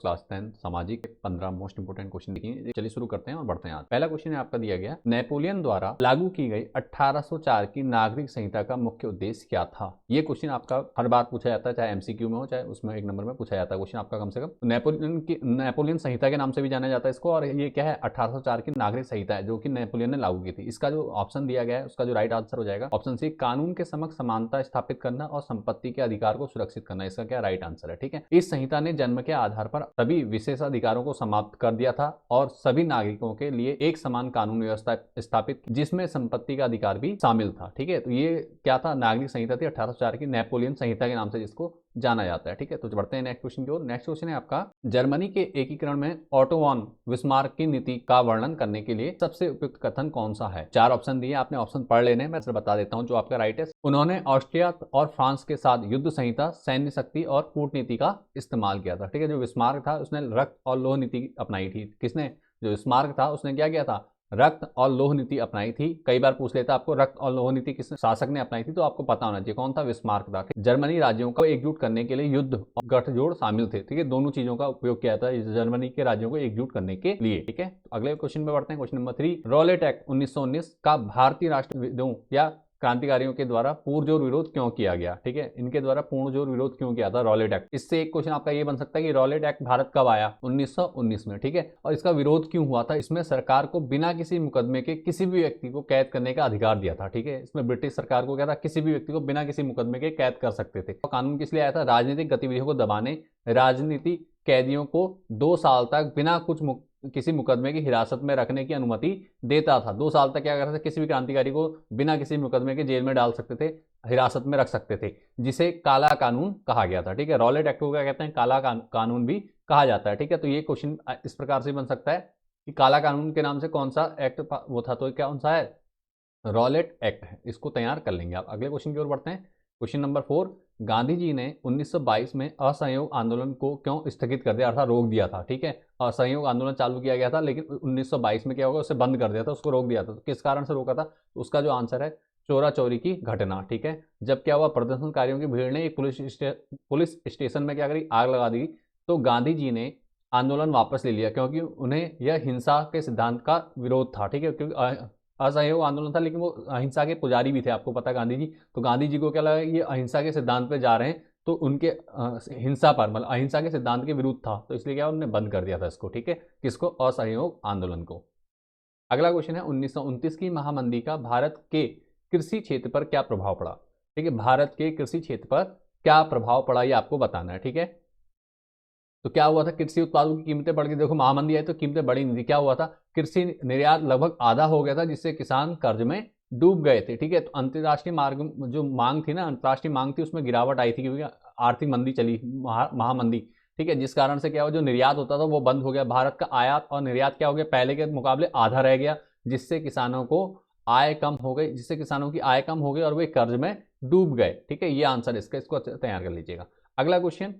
Class 10 सामाजिक 15 most important question देखिए। चलिए शुरू करते हैं और बढ़ते हैं। आज पहला क्वेश्चन है आपका दिया गया, नेपोलियन द्वारा लागू की गई 1804 की नागरिक संहिता का मुख्य उद्देश्य क्या था। ये क्वेश्चन आपका हर बार पूछा जाता है, चाहे एमसीक्यू में हो चाहे उसमें एक नंबर में पूछा जाता है क्वेश्चन आपका। कम से कम नेपोलियन संहिता के नाम से भी जाना जाता है इसको। और ये क्या है, 1804 की नागरिक संहिता है जो कि नेपोलियन ने लागू की थी। इसका जो ऑप्शन दिया गया है उसका जो राइट आंसर हो जाएगा ऑप्शन सी, कानून के समक्ष समानता स्थापित करना और संपत्ति के अधिकार को सुरक्षित करना। इसका क्या राइट आंसर है। ठीक है, इस संहिता ने जन्म के आधार पर सभी विशेषाधिकारों को समाप्त कर दिया था और सभी नागरिकों के लिए एक समान कानून व्यवस्था स्थापित, जिसमें संपत्ति का अधिकार भी शामिल था। ठीक है, तो ये क्या था, नागरिक संहिता थी 1804 की, नेपोलियन संहिता के नाम से जिसको जाना जाता है। ठीक है, तो बढ़ते हैं नेक्स्ट क्वेश्चन की ओर। नेक्स्ट क्वेश्चन है आपका, जर्मनी के एकीकरण में ओटो वॉन बिस्मार्क की नीति का वर्णन करने के लिए सबसे उपयुक्त कथन कौन सा है। चार ऑप्शन दिए, आपने ऑप्शन पढ़ लेने, मैं सिर्फ बता देता हूं जो आपका राइट है। उन्होंने ऑस्ट्रिया और फ्रांस के साथ युद्ध संहिता, सैन्य शक्ति और कूटनीति का इस्तेमाल किया था। ठीक है, जो बिस्मार्क था उसने रक्त और लोह नीति अपनाई थी। किसने, जो बिस्मार्क था उसने क्या किया था, रक्त और लोह नीति अपनाई थी। कई बार पूछ लेता आपको रक्त और लोह नीति किस शासक ने अपनाई थी, तो आपको पता होना चाहिए कौन था, बिस्मार्क था। जर्मनी राज्यों को एकजुट करने के लिए युद्ध और गठजोड़ शामिल थे। ठीक है, दोनों चीजों का उपयोग किया था जर्मनी के राज्यों को एकजुट करने के लिए। ठीक है, तो अगले क्वेश्चन में बढ़ते हैं। क्वेश्चन नंबर 3, रॉलेट एक्ट 1919 का भारतीय राष्ट्रविदों या क्रांतिकारियों के द्वारा पुरजोर विरोध क्यों किया गया। ठीक है, इनके द्वारा पुरजोर विरोध क्यों किया था रॉलेट एक्ट। इससे एक क्वेश्चन आपका ये बन सकता है कि रॉलेट एक्ट भारत कब आया, 1919 में। ठीक है, और इसका विरोध क्यों हुआ था। इसमें सरकार को बिना किसी मुकदमे के किसी भी व्यक्ति को कैद करने का अधिकार दिया था। ठीक है, इसमें ब्रिटिश सरकार को क्या था, किसी भी व्यक्ति को बिना किसी मुकदमे के कैद कर सकते थे। कानून किस लिए आया था, राजनीतिक गतिविधियों को दबाने, राजनीतिक कैदियों को 2 साल तक बिना किसी मुकदमे की हिरासत में रखने की अनुमति देता था। 2 साल तक क्या करते थे, किसी भी क्रांतिकारी को बिना किसी मुकदमे के जेल में डाल सकते थे, हिरासत में रख सकते थे, जिसे काला कानून कहा गया था। ठीक है, रॉलेट एक्ट को क्या कहते हैं, काला कानून भी कहा जाता है। ठीक है, तो ये क्वेश्चन इस प्रकार से बन सकता है कि काला कानून के नाम से कौन सा एक्ट वो था, तो क्या कौन सा है, रॉलेट एक्ट है। इसको तैयार कर लेंगे आप। अगले क्वेश्चन की ओर बढ़ते हैं। क्वेश्चन नंबर 4, गांधी जी ने 1922 में असहयोग आंदोलन को क्यों स्थगित कर दिया, अर्थात रोक दिया था। ठीक है, असहयोग आंदोलन चालू किया गया था लेकिन 1922 में क्या होगा, उसे बंद कर दिया था, उसको रोक दिया था। तो किस कारण से रोका था, तो उसका जो आंसर है, चोरा चोरी की घटना। ठीक है, जब क्या हुआ, प्रदर्शनकारियों की भीड़ ने एक पुलिस स्टेशन में क्या करी, आग लगा दी। तो गांधी जी ने आंदोलन वापस ले लिया क्योंकि उन्हें यह हिंसा के सिद्धांत का विरोध था। ठीक है, क्योंकि असहयोग आंदोलन था लेकिन वो अहिंसा के पुजारी भी थे, आपको पता गांधी जी। तो गांधी जी को क्या लगा, ये अहिंसा के सिद्धांत पे जा रहे हैं, तो उनके हिंसा पर, मतलब अहिंसा के सिद्धांत के विरुद्ध था, तो इसलिए क्या उन्होंने बंद कर दिया था इसको। ठीक है, किसको, असहयोग आंदोलन को। अगला क्वेश्चन है, 1929 की महामंदी का भारत के कृषि क्षेत्र पर क्या प्रभाव पड़ा। ठीक है, भारत के कृषि क्षेत्र पर क्या प्रभाव पड़ा ये आपको बताना है। ठीक है, तो क्या हुआ था, कृषि उत्पादों की कीमतें बढ़ गई। देखो महामंदी आई तो कीमतें बढ़ी नहीं थी, क्या हुआ था, कृषि निर्यात लगभग आधा हो गया था, जिससे किसान कर्ज में डूब गए थे। ठीक है, तो अंतर्राष्ट्रीय मार्ग जो मांग थी ना, अंतर्राष्ट्रीय मांग थी, उसमें गिरावट आई थी क्योंकि आर्थिक मंदी चली, महामंदी। ठीक है, जिस कारण से क्या हुआ, जो निर्यात होता था वो बंद हो गया। भारत का आयात और निर्यात क्या हो गया, पहले के मुकाबले आधा रह गया, जिससे किसानों को आय कम हो गई, जिससे किसानों की आय कम हो गई और वे कर्ज में डूब गए। ठीक है, ये आंसर इसका, इसको तैयार कर लीजिएगा। अगला क्वेश्चन,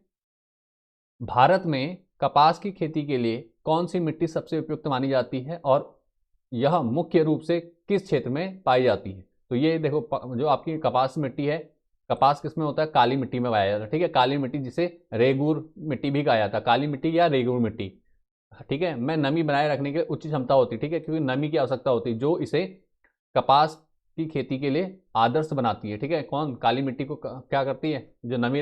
भारत में कपास की खेती के लिए कौन सी मिट्टी सबसे उपयुक्त मानी जाती है और यह मुख्य रूप से किस क्षेत्र में पाई जाती है। तो ये देखो, जो आपकी कपास मिट्टी है, कपास किसमें होता है, काली मिट्टी में पाया जाता है। ठीक है, काली मिट्टी जिसे रेगूर मिट्टी भी कहा जाता है, काली मिट्टी या रेगूर मिट्टी। ठीक है, में नमी बनाए रखने के लिए उच्च क्षमता होती है। ठीक है, क्योंकि नमी की आवश्यकता होती है, जो इसे कपास की खेती के लिए आदर्श बनाती है। ठीक है, कौन, काली मिट्टी को क्या करती है, जो नमी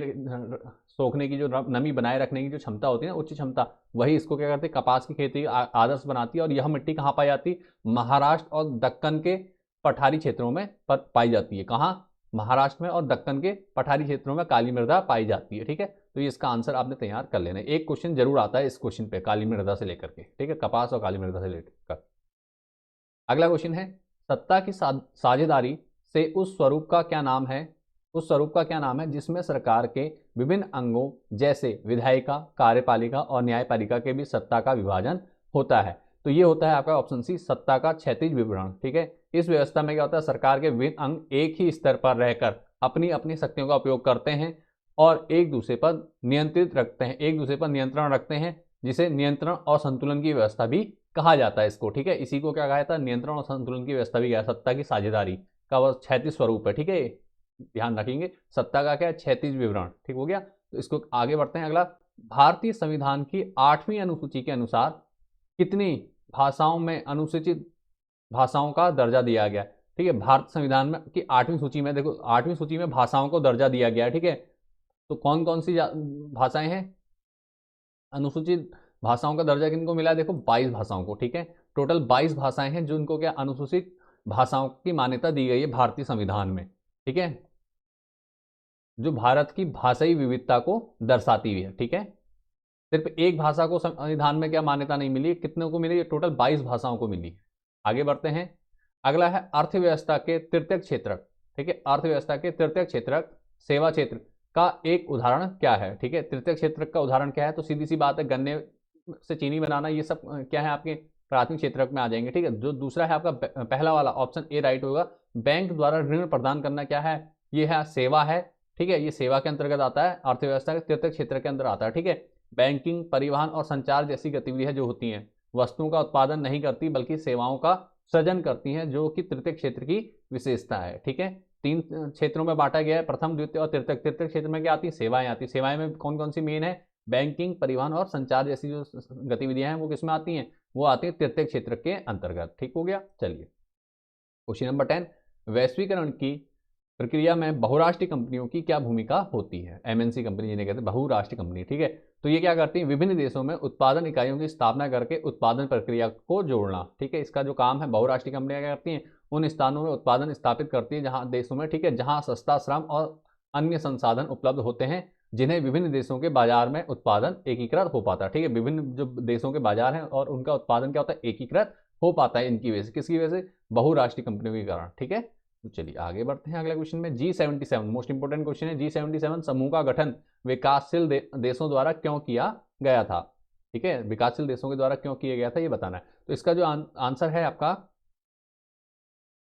सोखने की, जो नमी बनाए रखने की जो क्षमता होती है ना, उच्च क्षमता, वही इसको क्या करते हैं, कपास की खेती आदर्श बनाती है। और यह मिट्टी कहाँ पाई जाती है, महाराष्ट्र और दक्कन के पठारी क्षेत्रों में पाई जाती है। कहाँ, महाराष्ट्र में और दक्कन के पठारी क्षेत्रों में काली मृदा पाई जाती है। ठीक है, तो ये इसका आंसर आपने तैयार कर लेना है। एक क्वेश्चन जरूर आता है इस क्वेश्चन पे, काली मृदा से लेकर के। ठीक है, कपास और काली मृदा से लेकर। अगला क्वेश्चन है, सत्ता की साझेदारी से उस स्वरूप का क्या नाम है, उस स्वरूप का क्या नाम है जिसमें सरकार के विभिन्न अंगों जैसे विधायिका, कार्यपालिका और न्यायपालिका के बीच सत्ता का विभाजन होता है। तो ये होता है आपका ऑप्शन सी, सत्ता का क्षैतिज विवरण। ठीक है, इस व्यवस्था में क्या होता है, सरकार के विभिन्न अंग एक ही स्तर पर रहकर अपनी अपनी शक्तियों का उपयोग करते हैं और एक दूसरे पर नियंत्रित रखते हैं, एक दूसरे पर नियंत्रण रखते हैं, जिसे नियंत्रण और संतुलन की व्यवस्था भी कहा जाता है इसको। ठीक है, इसी को क्या कहा जाता है, नियंत्रण और संतुलन की व्यवस्था भी कहा, सत्ता की साझेदारी का वह क्षैतिज स्वरूप है। ठीक है, ध्यान रखेंगे, सत्ता का क्या है, क्षैतिज विवरण। ठीक हो गया, तो इसको आगे बढ़ते हैं। अगला, भारतीय संविधान की 8वीं अनुसूची के अनुसार कितनी भाषाओं में अनुसूचित भाषाओं का दर्जा दिया गया है? ठीक है, भारत संविधान में की 8वीं सूची में देखो, 8वीं सूची में भाषाओं को दर्जा दिया गया है। ठीक है, तो कौन कौन सी भाषाएं हैं? अनुसूचित भाषाओं का दर्जा किनको मिला है? देखो 22 भाषाओं को। ठीक है, टोटल 22 भाषाएं हैं जो इनको क्या अनुसूचित भाषाओं की मान्यता दी गई है भारतीय संविधान में। ठीक है, जो भारत की भाषाई विविधता को दर्शाती हुई है। ठीक है, सिर्फ एक भाषा को संविधान में क्या मान्यता नहीं मिली, कितने को मिली है? टोटल 22 भाषाओं को मिली। आगे बढ़ते हैं, अगला है अर्थव्यवस्था के तृतीयक क्षेत्रक। ठीक है, अर्थव्यवस्था के तृतीयक क्षेत्रक सेवा क्षेत्र का एक उदाहरण क्या है? ठीक है, तृतीयक क्षेत्रक का उदाहरण क्या है? तो सीधी सी बात है, गन्ने से चीनी बनाना, ये सब क्या है आपके प्राथमिक क्षेत्रक में आ जाएंगे। ठीक है, जो दूसरा है आपका पहला वाला ऑप्शन ए राइट होगा। बैंक द्वारा ऋण प्रदान करना क्या है? ये है सेवा है। ठीक है, ये सेवा के अंतर्गत आता है, अर्थव्यवस्था के तृतीयक क्षेत्र के अंदर आता है। ठीक है, बैंकिंग, परिवहन और संचार जैसी गतिविधियां जो होती हैं वस्तुओं का उत्पादन नहीं करती बल्कि सेवाओं का सृजन करती हैं, जो कि तृतीय क्षेत्र की विशेषता है। ठीक है, 3 क्षेत्रों में बांटा गया है, प्रथम, द्वितीय और तृतीय। तृतीय क्षेत्र में क्या आती है? सेवाएं आती है। सेवाएं में कौन कौन सी मेन है? बैंकिंग, परिवहन और संचार जैसी जो गतिविधियां हैं वो किसमें आती हैं? वो आती है तृतीय क्षेत्र के अंतर्गत। ठीक हो गया। चलिए क्वेश्चन नंबर 10, वैश्वीकरण की प्रक्रिया में बहुराष्ट्रीय कंपनियों की क्या भूमिका होती है? एमएनसी कंपनी जिन्हें कहते हैं बहुराष्ट्रीय कंपनी। ठीक है, तो ये क्या करती है? विभिन्न देशों में उत्पादन इकाइयों की स्थापना करके उत्पादन प्रक्रिया को जोड़ना। ठीक है, इसका जो काम है बहुराष्ट्रीय कंपनियां क्या करती हैं? उन स्थानों में उत्पादन स्थापित करती है जहां देशों में, ठीक है, जहां सस्ता श्रम और अन्य संसाधन उपलब्ध होते हैं, जिन्हें विभिन्न देशों के बाजार में उत्पादन एकीकृत हो पाता है। ठीक है, विभिन्न जो देशों के बाजार हैं और उनका उत्पादन क्या होता है? एकीकृत हो पाता है इनकी वजह से। किसकी वजह से? बहुराष्ट्रीय कंपनियों के कारण। ठीक है, तो चलिए आगे बढ़ते हैं अगले क्वेश्चन में। G77 मोस्ट इंपोर्टेंट क्वेश्चन है। G77 समूह का गठन विकासशील देशों द्वारा क्यों किया गया था? ठीक है, विकासशील देशों के द्वारा क्यों किया गया था ये बताना है। तो इसका जो आंसर है आपका,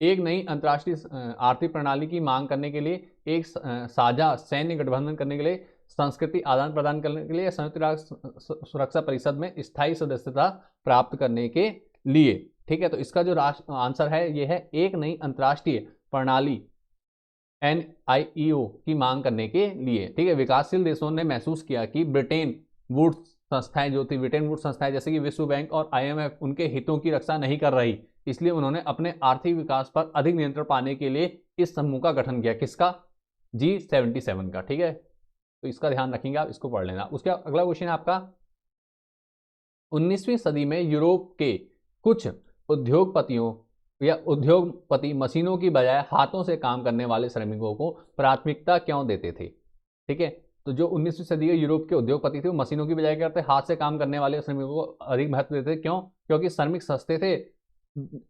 एक नई अंतर्राष्ट्रीय आर्थिक प्रणाली की मांग करने के लिए, एक साझा सैन्य गठबंधन करने के लिए, संस्कृति आदान प्रदान करने के लिए, संयुक्त राष्ट्र सुरक्षा परिषद में स्थायी सदस्यता प्राप्त करने के लिए। ठीक है, तो इसका जो आंसर है ये है एक नई अंतर्राष्ट्रीय प्रणाली NIEO की मांग करने के लिए। ठीक है, विकासशील देशों ने महसूस किया कि ब्रिटेन वुड्स संस्थाएं जो थी, ब्रिटेन वुड्स संस्थाएं जैसे कि विश्व बैंक और IMF उनके हितों की रक्षा नहीं कर रही, इसलिए उन्होंने अपने आर्थिक विकास पर अधिक नियंत्रण पाने के लिए इस समूह का गठन किया। किसका? G77 का। ठीक है, तो इसका ध्यान रखेंगे आप, इसको पढ़ लेना। उसका अगला क्वेश्चन है आपका, 19वीं सदी में यूरोप के कुछ उद्योगपति मशीनों की बजाय हाथों से काम करने वाले श्रमिकों को प्राथमिकता क्यों देते थे? ठीक है, तो जो 19वीं सदी के यूरोप के उद्योगपति थे वो मशीनों की बजाय क्या करते? हाथ से काम करने वाले श्रमिकों को अधिक महत्व देते थे। क्यों? क्योंकि श्रमिक सस्ते थे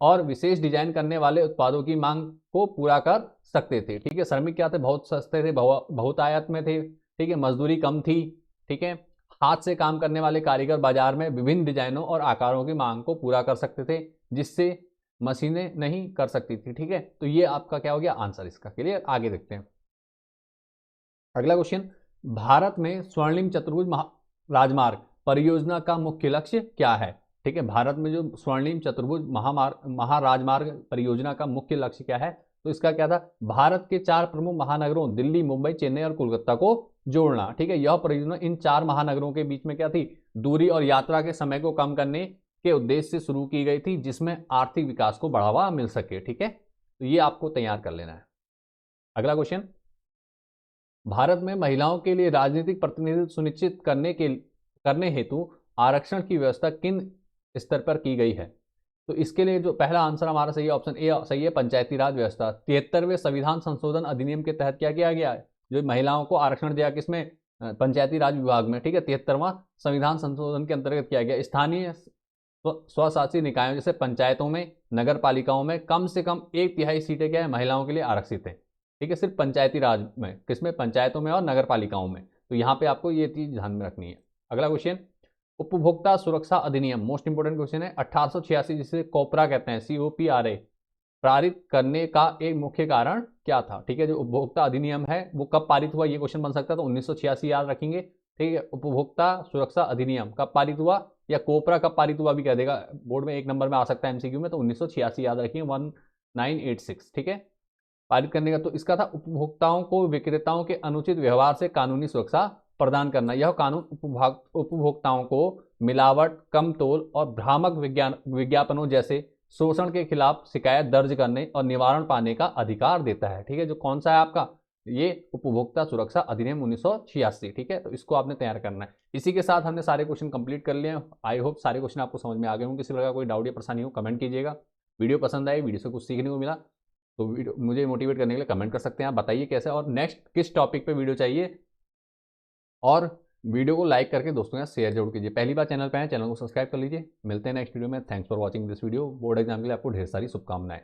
और विशेष डिजाइन करने वाले उत्पादों की मांग को पूरा कर सकते थे। ठीक है, श्रमिक क्या थे? बहुत सस्ते थे, बहुतायत में थे। ठीक है, मजदूरी कम थी। ठीक है, हाथ से काम करने वाले कारीगर बाजार में विभिन्न डिजाइनों और आकारों की मांग को पूरा कर सकते थे, जिससे मशीनें नहीं कर सकती थी। ठीक है, तो ये आपका क्या हो गया आंसर इसका। क्लियर? आगे देखते हैं अगला क्वेश्चन, भारत में स्वर्णिम चतुर्भुज राजमार्ग परियोजना का मुख्य लक्ष्य क्या है? ठीक है, भारत में जो स्वर्णिम चतुर्भुज महाराजमार्ग परियोजना का मुख्य लक्ष्य क्या है? तो इसका क्या था? भारत के 4 प्रमुख महानगरों दिल्ली, मुंबई, चेन्नई और कोलकाता को जोड़ना। ठीक है, यह परियोजना इन 4 महानगरों के बीच में क्या थी? दूरी और यात्रा के समय को कम करने के उद्देश्य से शुरू की गई थी, जिसमें आर्थिक विकास को बढ़ावा मिल सके। ठीक है, तो ये आपको तैयार कर लेना है। अगला क्वेश्चन, भारत में महिलाओं के लिए राजनीतिक प्रतिनिधित्व सुनिश्चित करने हेतु आरक्षण की व्यवस्था किन स्तर पर की गई है? तो इसके लिए जो पहला आंसर हमारा सही है, ऑप्शन ए सही है, पंचायती राज व्यवस्था। 73वें संविधान संशोधन अधिनियम के तहत क्या किया गया है? जो महिलाओं को आरक्षण दिया किसमें? पंचायती राज विभाग में। ठीक है, 73वां संविधान संशोधन के अंतर्गत किया गया। स्थानीय स्वशासी निकायों जैसे पंचायतों में, नगर पालिकाओं में कम से कम 1/3 सीटें क्या है? महिलाओं के लिए आरक्षित है। ठीक है, सिर्फ पंचायती राज में, किसमें? पंचायतों में और नगर पालिकाओं में। तो यहाँ पे आपको ये चीज ध्यान में रखनी है। अगला क्वेश्चन, उपभोक्ता सुरक्षा अधिनियम मोस्ट इंपोर्टेंट क्वेश्चन है। 1886 जिसे कोपरा कहते हैं, COPRA, पारित करने का एक मुख्य कारण क्या था? ठीक है, जो उपभोक्ता अधिनियम है वो कब पारित हुआ? ये क्वेश्चन बन सकता है, तो 1986 याद रखेंगे। ठीक है, उपभोक्ता सुरक्षा अधिनियम कब पारित हुआ, या कोपरा कब पारित हुआ भी कह देगा, बोर्ड में 1 नंबर में आ सकता है MCQ में, तो 1986 याद रखिए, 1986। ठीक है, पारित करने का तो इसका था उपभोक्ताओं को विक्रेताओं के अनुचित व्यवहार से कानूनी सुरक्षा प्रदान करना। यह कानून उपभोक्ताओं को मिलावट, कम तोल और भ्रामक विज्ञापनों जैसे शोषण के खिलाफ शिकायत दर्ज करने और निवारण पाने का अधिकार देता है। ठीक है, जो कौन सा है आपका, ये उपभोक्ता सुरक्षा अधिनियम 1986। ठीक है, तो इसको आपने तैयार करना है। इसी के साथ हमने सारे क्वेश्चन कंप्लीट कर लिए। आई होप सारे क्वेश्चन आपको समझ में आ गए होंगे। किसी प्रकार का कोई डाउट या परेशानी हो कमेंट कीजिएगा। वीडियो पसंद आई, वीडियो से कुछ सीखने को मिला तो वीडियो मुझे मोटिवेट करने के लिए कमेंट कर सकते हैं। आप बताइए कैसे और नेक्स्ट किस टॉपिक पे वीडियो चाहिए, और वीडियो को लाइक करके दोस्तों के साथ शेयर जरूर कीजिए। पहली बार चैनल पे आए, चैनल को सब्सक्राइब कर लीजिए। मिलते हैं नेक्स्ट वीडियो में। Thanks for watching this video. Board exam के लिए आपको ढेर सारी शुभकामनाएं।